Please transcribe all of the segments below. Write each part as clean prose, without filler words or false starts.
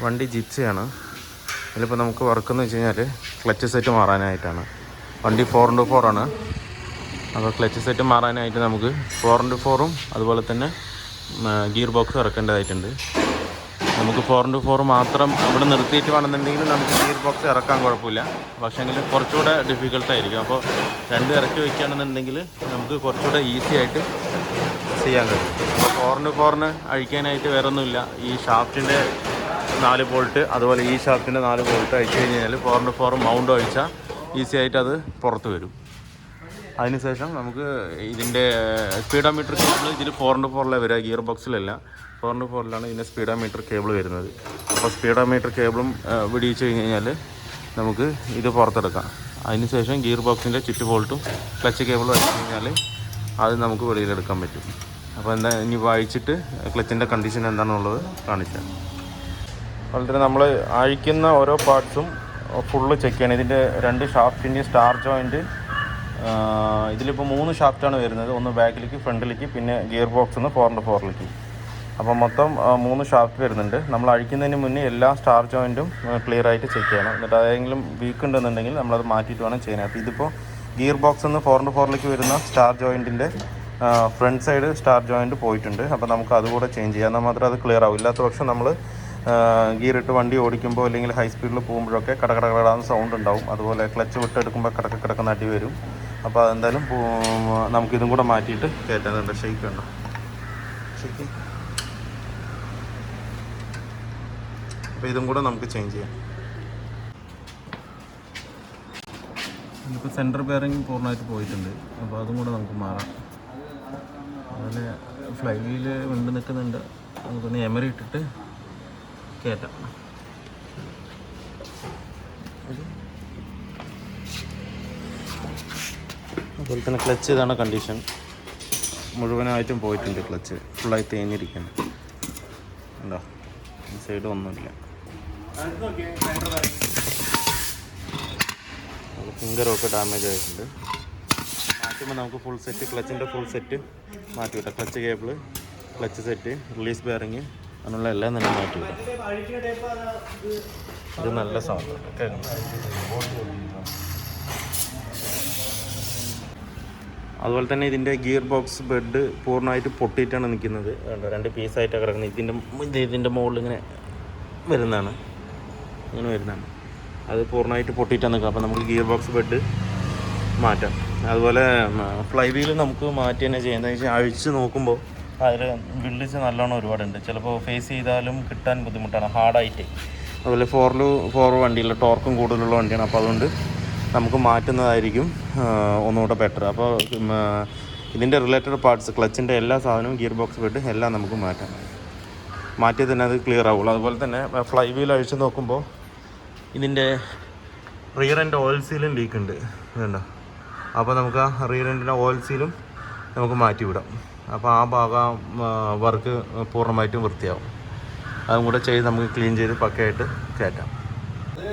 വണ്ടി ജിപ്സിയാണ്. ഇതിലിപ്പോൾ നമുക്ക് വർക്ക് എന്ന് വെച്ച് കഴിഞ്ഞാൽ ക്ലച്ച് സെറ്റ് മാറാനായിട്ടാണ്. വണ്ടി 4x4 ആണ്. അപ്പോൾ ക്ലച്ച് സെറ്റ് മാറാനായിട്ട് നമുക്ക് 4x4ഉം അതുപോലെ തന്നെ ഗിയർ ബോക്സ് ഇറക്കേണ്ടതായിട്ടുണ്ട്. നമുക്ക് 4x4 മാത്രം ഇവിടെ നിർത്തിയിട്ട് വേണമെന്നുണ്ടെങ്കിൽ നമുക്ക് ഗിയർ ബോക്സ് ഇറക്കാൻ കുഴപ്പമില്ല. പക്ഷേങ്കിൽ കുറച്ചുകൂടെ ഡിഫിക്കൽട്ടായിരിക്കും. അപ്പോൾ രണ്ട് ഇറക്കി വയ്ക്കുകയാണെന്നുണ്ടെങ്കിൽ നമുക്ക് കുറച്ചുകൂടെ ഈസി ആയിട്ട് ചെയ്യാൻ കഴിയും. അപ്പോൾ 4x4 അഴിക്കാനായിട്ട് വേറെ ഒന്നുമില്ല. ഈ ഷാഫ്റ്റിൻ്റെ 4 ബോൾട്ട് അതുപോലെ ഈ ഷാഫ്റ്റിൻ്റെ 4 ബോൾട്ട് അഴിച്ചു കഴിഞ്ഞാൽ 4x4 മൗണ്ട് അഴിച്ചാൽ ഈസി ആയിട്ട് അത് പുറത്ത് വരും. അതിനുശേഷം നമുക്ക് ഇതിൻ്റെ സ്പീഡോമീറ്റർ കേബിൾ ഇതിൽ 4x4 വരിക, ഗിയർ ബോക്സിലല്ല. 4x4 ഇതിൻ്റെ സ്പീഡോമീറ്റർ കേബിൾ വരുന്നത്. അപ്പോൾ സ്പീഡോമീറ്റർ കേബിളും വിടിയിച്ച് കഴിഞ്ഞ് കഴിഞ്ഞാൽ നമുക്ക് ഇത് പുറത്തെടുക്കാം. അതിനുശേഷം ഗിയർ ബോക്സിൻ്റെ ചുറ്റ് ബോൾട്ടും ക്ലച്ച് കേബിളും അഴിച്ചു കഴിഞ്ഞാൽ അത് നമുക്ക് വെളിയിലെടുക്കാൻ പറ്റും. അപ്പോൾ എന്താ ഇനി വായിച്ചിട്ട് ക്ലച്ചിൻ്റെ കണ്ടീഷൻ എന്താണെന്നുള്ളത് കാണിക്കാം. അതുപോലെ തന്നെ നമ്മൾ അഴിക്കുന്ന ഓരോ പാർട്സും ഫുള്ള് ചെക്ക് ചെയ്യണം. ഇതിൻ്റെ 2 ഷാഫ്റ്റിൻ്റെയും സ്റ്റാർ ജോയിൻറ്റ് ഇതിലിപ്പോൾ 3 ഷാഫ്റ്റാണ് വരുന്നത്. ഒന്ന് ബാക്കിലേക്ക്, ഫ്രണ്ടിലേക്ക്, പിന്നെ ഗിയർ ബോക്സ് ഒന്ന് 4x4ലേക്ക്. അപ്പോൾ മൊത്തം 3 ഷാഫ്റ്റ് വരുന്നുണ്ട്. നമ്മൾ അഴിക്കുന്നതിന് മുന്നേ എല്ലാ സ്റ്റാർ ജോയിൻറ്റും ക്ലിയർ ആയിട്ട് ചെക്ക് ചെയ്യണം. എന്നിട്ട് അതെങ്കിലും വീക്ക് ഉണ്ടെന്നുണ്ടെങ്കിൽ നമ്മളത് മാറ്റിയിട്ട് വേണം ചെയ്യാൻ. അപ്പോൾ ഇതിപ്പോൾ ഗിയർ ബോക്സ് ഒന്ന് 4x4ലേക്ക് വരുന്ന സ്റ്റാർ ജോയിൻറ്റിൻ്റെ ഫ്രണ്ട് സൈഡ് സ്റ്റാർ ജോയിൻറ്റ് പോയിട്ടുണ്ട്. അപ്പോൾ നമുക്ക് അതുകൂടെ ചേഞ്ച് ചെയ്യാം. എന്നാൽ മാത്രമേ അത് ക്ലിയർ ആവും. ഇല്ലാത്ത പക്ഷം നമ്മൾ ഗിയർ ഇട്ട് വണ്ടി ഓടിക്കുമ്പോൾ അല്ലെങ്കിൽ ഹൈ സ്പീഡിൽ പോകുമ്പോഴൊക്കെ കടകടകടാന്ന് സൗണ്ട് ഉണ്ടാവും. അതുപോലെ ക്ലച്ച് വിട്ടെടുക്കുമ്പോൾ കിടക്കുന്ന അടി വരും. അപ്പോൾ അതെന്തായാലും നമുക്കിതും കൂടെ മാറ്റിയിട്ട് കയറ്റാനുണ്ട്. ഷെയ്ക്ക് ഉണ്ടോ? ഷെയ്ക്ക്. അപ്പോൾ ഇതും കൂടെ നമുക്ക് ചേഞ്ച് ചെയ്യാം. ഇതിപ്പോൾ സെൻറ്റർ ബെയറിംഗ് പൂർണ്ണമായിട്ട് പോയിട്ടുണ്ട്. അപ്പോൾ അതും കൂടെ നമുക്ക് മാറാം. അതുപോലെ ഫ്ലൈ വീല് വിണ്ട് നിൽക്കുന്നുണ്ട്. നമുക്കൊന്ന് എമറി ഇട്ടിട്ട് കയറ്റാം. അതുപോലെ തന്നെ ക്ലച്ച് ഇതാണ് കണ്ടീഷൻ. മുഴുവനായിട്ടും പോയിട്ടുണ്ട്. ക്ലച്ച് ഫുള്ളായി തേഞ്ഞിരിക്കണം. ഉണ്ടോ? ഈ സൈഡ് ഒന്നുമില്ല. ഫിംഗറൊക്കെ ഡാമേജ് ആയിട്ടുണ്ട്. മാറ്റുമ്പോൾ നമുക്ക് ഫുൾ സെറ്റ്, ക്ലച്ചിൻ്റെ ഫുൾ സെറ്റ് മാറ്റി വിട്ടാം. Clutch cable, clutch set, release bearing അങ്ങനെയുള്ള എല്ലാം തന്നെ മാറ്റി വിടാം. ഇത് നല്ല സൗണ്ട് കേൾക്കണം. അതുപോലെ തന്നെ ഇതിൻ്റെ ഗിയർ ബോക്സ് ബെഡ് പൂർണ്ണമായിട്ട് പൊട്ടിയിട്ടാണ് നിൽക്കുന്നത്. 2 പീസായിട്ടാണ് കിടക്കുന്നത്. ഇതിൻ്റെ മുകളിൽ ഇങ്ങനെ വരുന്നതാണ്, ഇങ്ങനെ വരുന്നതാണ്. അത് പൂർണ്ണമായിട്ട് പൊട്ടിയിട്ടാണ് നിൽക്കുക. അപ്പോൾ നമുക്ക് ഗിയർ ബോക്സ് ബെഡ് മാറ്റാം. അതുപോലെ ഫ്ലൈ വീൽ നമുക്ക് മാറ്റി തന്നെ ചെയ്യുന്നത് വെച്ചാൽ അഴിച്ച് നോക്കുമ്പോൾ അതിൽ വിള്ളിച്ച് നല്ലോണം ഒരുപാടുണ്ട്. ചിലപ്പോൾ ഫേസ് ചെയ്താലും കിട്ടാൻ ബുദ്ധിമുട്ടാണ്, ഹാർഡായിട്ട്. അതുപോലെ 4x4 വണ്ടിയുള്ള ടോർക്കും കൂടുതലുള്ള വണ്ടിയാണ്. അപ്പോൾ അതുകൊണ്ട് നമുക്ക് മാറ്റുന്നതായിരിക്കും ഒന്നുകൂടെ ബെറ്റർ. അപ്പോൾ ഇതിൻ്റെ റിലേറ്റഡ് പാർട്സ്, ക്ലച്ചിൻ്റെ എല്ലാ സാധനവും, ഗിയർ ബോക്സ് ബെഡ് എല്ലാം നമുക്ക് മാറ്റാം. മാറ്റിയാൽ തന്നെ അത് ക്ലിയർ ആവുള്ളൂ. അതുപോലെ തന്നെ ഫ്ലൈ വീൽ അഴിച്ച് നോക്കുമ്പോൾ ഇതിൻ്റെ റിയർ എൻഡ് ഓയിൽ സീലും ലീക്ക് ഉണ്ട്, വേണ്ട. അപ്പോൾ നമുക്ക് ആ റിയർ എൻഡിൻ്റെ ഓയിൽ സീലും നമുക്ക് മാറ്റിവിടാം. അപ്പോൾ ആ ഭാഗം വർക്ക് പൂർണ്ണമായിട്ടും വൃത്തിയാവും. അതും കൂടെ ചെയ്ത് നമുക്ക് ക്ലീൻ ചെയ്ത് പക്കയായിട്ട് കയറ്റാം.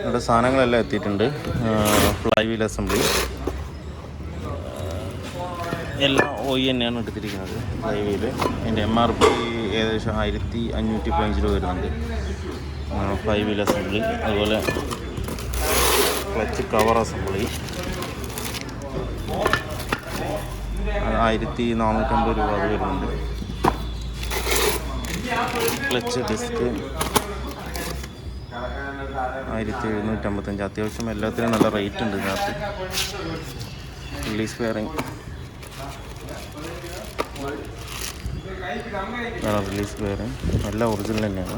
ഇവിടെ സാധനങ്ങളെല്ലാം എത്തിയിട്ടുണ്ട്. ഫ്ലൈ വീൽ അസംബ്ലി എല്ലാം OE തന്നെയാണ് എടുത്തിരിക്കുന്നത്. ഫ്ലൈ വീല് അതിൻ്റെ MRP ഏകദേശം 1515 രൂപ വരുന്നുണ്ട്. ഫ്ലൈ വീൽ അസംബ്ലി, അതുപോലെ ക്ലച്ച് കവർ അസംബ്ലി 1450 രൂപ അത് വരുന്നുണ്ട്. Clutch disk 1755. അത്യാവശ്യം എല്ലാത്തിനും നല്ല റേറ്റ് ഉണ്ട് ഇതിനകത്ത്. റിലീസ് ബെയറിംഗ് റിലീസ് ബെയറിംഗ് എല്ലാം ഒറിജിനൽ തന്നെയാണ്.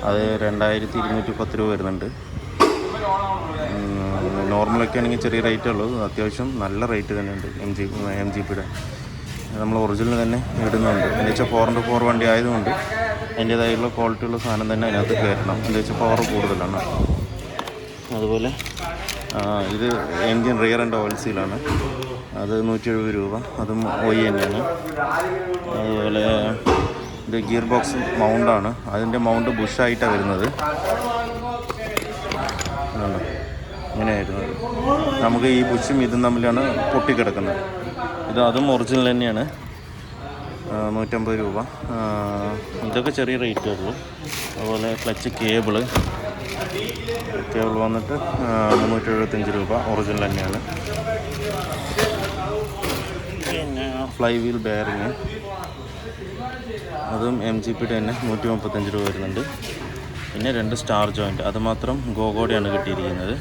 അത് 2210 രൂപ വരുന്നുണ്ട്. നോർമലൊക്കെ ആണെങ്കിൽ ചെറിയ റേറ്റേ ഉള്ളൂ. അത്യാവശ്യം നല്ല റേറ്റ് തന്നെയുണ്ട്. MGPയുടെ നമ്മൾ ഒറിജിനൽ തന്നെ ഇടുന്നുണ്ട്. എന്ന് വെച്ചാൽ 4x4 വണ്ടി ആയതുകൊണ്ട് അതിൻ്റേതായുള്ള ക്വാളിറ്റിയുള്ള സാധനം തന്നെ അതിനകത്ത് കയറ്റണം. എന്ന് വെച്ചാൽ പവർ കൂടുതലാണ്. അതുപോലെ ഇത് എൻജിൻ റിയർ ആൻഡ് ഓയിൽ സീലാണ്. അത് 170 രൂപ. അതും OE തന്നെയാണ്. അതുപോലെ ഇത് ഗിയർ ബോക്സ് മൗണ്ടാണ്. അതിൻ്റെ മൗണ്ട് ബുഷായിട്ടാണ് വരുന്നത്. ഇങ്ങനെയായിരുന്നത്. നമുക്ക് ഈ ബുഷും ഇതും തമ്മിലാണ് പൊട്ടിക്കിടക്കുന്നത്. അതും ഒറിജിനൽ തന്നെയാണ്. 150 രൂപ. ഇതൊക്കെ ചെറിയ റേറ്റേ ഉള്ളൂ. അതുപോലെ ക്ലച്ച് കേബിൾ വന്നിട്ട് 375 രൂപ, ഒറിജിനൽ തന്നെയാണ്. പിന്നെ ഫ്ലൈ വീൽ ബെയറിങ്, അതും MGP തന്നെ 135 രൂപ വരുന്നുണ്ട്. പിന്നെ 2 സ്റ്റാർ ജോയിൻറ്റ്, അത് മാത്രം ഗോഗോടെയാണ് കിട്ടിയിരിക്കുന്നത്.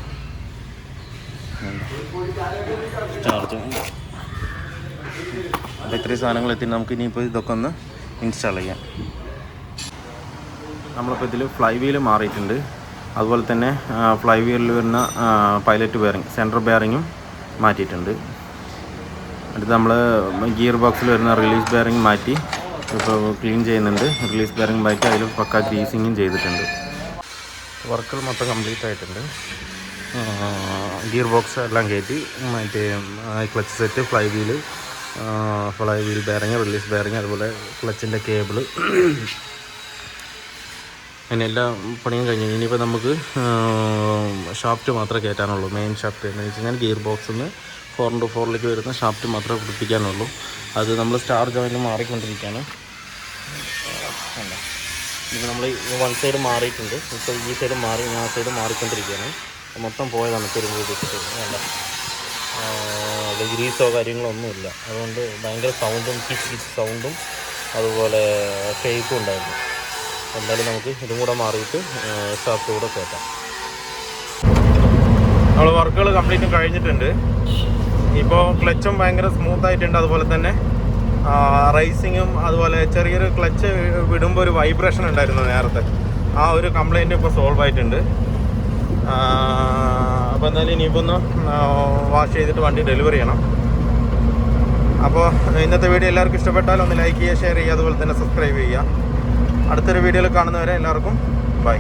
Star joint. അപ്പോൾ ഇത്രയും സാധനങ്ങൾ എത്തി. നമുക്ക് ഇനിയിപ്പോൾ ഇതൊക്കെ ഒന്ന് ഇൻസ്റ്റാൾ ചെയ്യാം. നമ്മളിപ്പോൾ ഇതിൽ ഫ്ലൈ വീല് മാറിയിട്ടുണ്ട്. അതുപോലെ തന്നെ ഫ്ലൈ വീലിൽ വരുന്ന പൈലറ്റ് ബെയറിങ്, സെൻറ്റർ ബെയറിങ്ങും മാറ്റിയിട്ടുണ്ട്. അടുത്ത് നമ്മൾ ഗിയർ ബോക്സിൽ വരുന്ന റിലീസ് ബെയറിങ് മാറ്റി ഇപ്പോൾ ക്ലീൻ ചെയ്യുന്നുണ്ട്. റിലീസ് ബെയറിങ് മാറ്റി അതിൽ പക്ക ഗ്രീസിങ്ങും ചെയ്തിട്ടുണ്ട്. വർക്കുകൾ മൊത്തം കംപ്ലീറ്റ് ആയിട്ടുണ്ട്. ഗിയർ ബോക്സ് എല്ലാം കയറ്റി, മറ്റേ clutch set, fly wheel bearing, release bearing, അതുപോലെ ക്ലച്ചിൻ്റെ കേബിള്, അങ്ങനെ എല്ലാ പണിയും കഴിഞ്ഞു. ഇനിയിപ്പോൾ നമുക്ക് ഷാഫ്റ്റ് മാത്രമേ കയറ്റാനുള്ളൂ. മെയിൻ ഷാഫ്റ്റ് എന്ന് വെച്ച് കഴിഞ്ഞാൽ ഗിയർ ബോക്സിൽ നിന്ന് 4x4 വരുന്ന ഷാഫ്റ്റ് മാത്രമേ പിടിപ്പിക്കാനുള്ളൂ. അത് നമ്മൾ സ്റ്റാർ ജോയിൻറ്റ് മാറിക്കൊണ്ടിരിക്കുകയാണ്. ഇപ്പോൾ നമ്മൾ 1 സൈഡ് മാറിയിട്ടുണ്ട്. ഇപ്പോൾ ഈ സൈഡ് മാറി, ആ സൈഡ് മാറിക്കൊണ്ടിരിക്കുകയാണ്. മൊത്തം പോയതാണ് പെരുമ്പൂടിച്ചിട്ട്. വേണ്ട, ഗ്രീസോ കാര്യങ്ങളോ ഒന്നുമില്ല. അതുകൊണ്ട് ഭയങ്കര സൗണ്ടും കിച്ച് സൗണ്ടും അതുപോലെ ഷേക്കും ഉണ്ടായിരുന്നു. എന്തായാലും നമുക്ക് ഇതും കൂടെ മാറിയിട്ട് ഷാഫ്റ്റ് കൂടെ കയറ്റാം. നമ്മൾ വർക്കുകൾ കംപ്ലീറ്റും കഴിഞ്ഞിട്ടുണ്ട്. ഇപ്പോൾ ക്ലച്ചും ഭയങ്കര സ്മൂത്തായിട്ടുണ്ട്. അതുപോലെ തന്നെ റൈസിങ്ങും, അതുപോലെ ചെറിയൊരു ക്ലച്ച് വിടുമ്പോൾ ഒരു വൈബ്രേഷൻ ഉണ്ടായിരുന്നു നേരത്തെ. ആ ഒരു കംപ്ലൈൻറ്റ് ഇപ്പോൾ സോൾവ് ആയിട്ടുണ്ട്. അപ്പോൾ എന്തായാലും ഇനിയിപ്പോൾ ഒന്ന് വാഷ് ചെയ്തിട്ട് വണ്ടി ഡെലിവറി ചെയ്യണം. അപ്പോൾ ഇന്നത്തെ വീഡിയോ എല്ലാവർക്കും ഇഷ്ടപ്പെട്ടാൽ ഒന്ന് ലൈക്ക് ചെയ്യുക, ഷെയർ ചെയ്യുക, അതുപോലെ തന്നെ സബ്സ്ക്രൈബ് ചെയ്യുക. അടുത്തൊരു വീഡിയോയിൽ കാണുന്നവരെ എല്ലാവർക്കും ബൈ.